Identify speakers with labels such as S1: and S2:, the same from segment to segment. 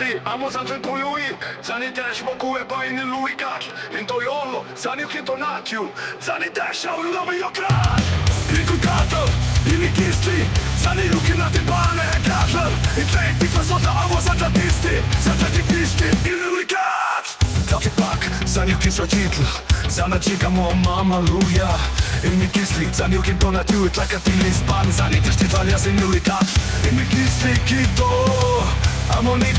S1: miquiztli, amo zantrentujui, zani też mokuwe bajny luikat, into jolo, zani ukito natiu, zani też aulomi okrat. Rikuj kato, i miquiztli, zani ruki na tym bane katler, i trejty klasota, amo zantratisty, i luikat. Taki pak, zani ukito titl, zana chica mo mama luja. I miquiztli, zani ukito natiu, tlakatili span, zani też titlalia sin luikat. I miquiztli kito, amo miquiztli,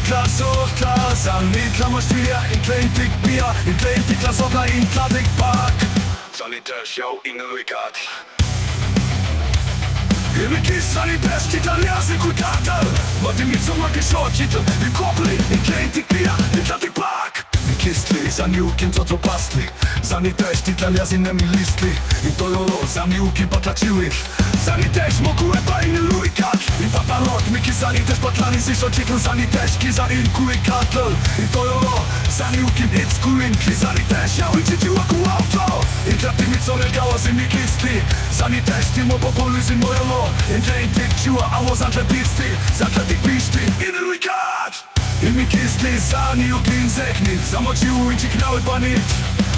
S1: zani tlamashtia, in trejtik pia, in trejtik klasota, in tlatik pak. Zani też jau in luikat. I miquiztli też titlalia sin kuitatel, mati mitso makishotitl, in kopli, in trejtik pia, in tlatik pak. Miquiztli, zani ukin to pastli, zani też titlalia sin miquiztli, in to jolo, zani ukin patlačiły, zani też mokuwe bajny luikat, in papalot, miki zani też patlani zisotitl, zani też kiza in kuikatl, in to jolo, zani ukin itskuinkli, zani też jau in titiwaku auto, in tlatimi co negawa sin miquiztli, zani też timo popoli sin mojolo, in trejtik ciua amo zantletik piszty, in luikat. I miquiztli, zani ukin zekni, zamočił i ciknały panit,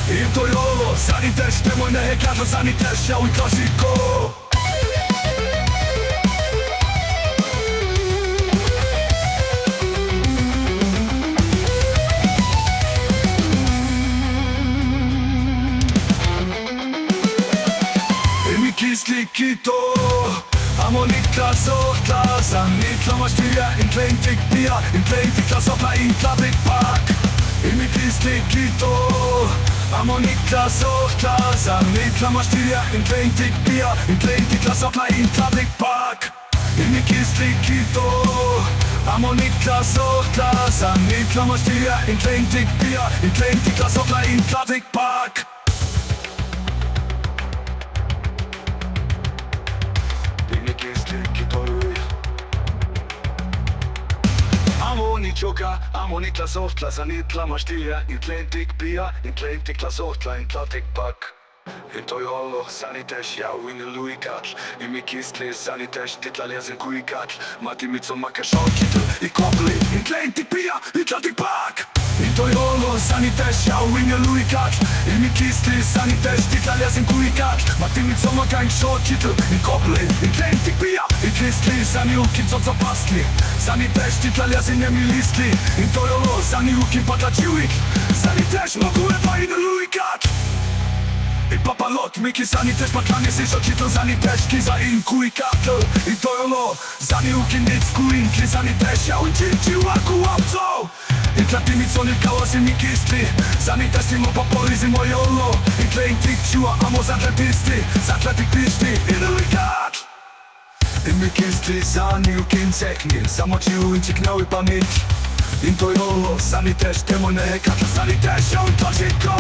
S1: in to jolo, zani też te moj nehekatl, zani też jau in klasiko. Miquiztli kito, amo miquiztli, zani tlamashtia, in trejtik pia, in trejtik klasota, in tlatik pak. I miquiztli kito, amo miquiztli, zani tlamashtia, in trejtik pia, in trejtik klasota, in tlatik pak. I miquiztli kito, amo miquiztli, zani tlamashtia, in trejtik pia, in trejtik klasota, in tlatik pak. Amo miquiztli, zani tlamashtia, in trejtik pia, in trejtik klasota, in tlatik pak. In to jolo, zani też jau in luikat, i miquiztli, zani też titlalia sin kuikat, mati mitso makishotitl, i kopli, in trejtik pia, in tlatik pak. In to jolo, zani też jau in luikat, i miquiztli, zani też titlalia sin kuikat, mati mitso makishotitl, i kopli, in trejtik pia, in miquiztli, zani ukin co pastli, zani też titlalia sin miquiztli, in to jolo, zani ukin patlačiły, zani też mokuwe bajny luikat. I papalot, miki zani też patlani zisotitl, zani też kiza in kuikatl, i to jolo, zani ukin itskuinkli, zani też jau in titiwaku auto. I tlatimi co negawa sin miquiztli, zani też timo popoli sin mojolo, i trejtik ciua amo zantletik piszty, in luikat. I miquiztli, zani ukin zekni, zamočił in ciknały panit, in to jolo, zani też te moj nehekatl, zani też jau in klasiko.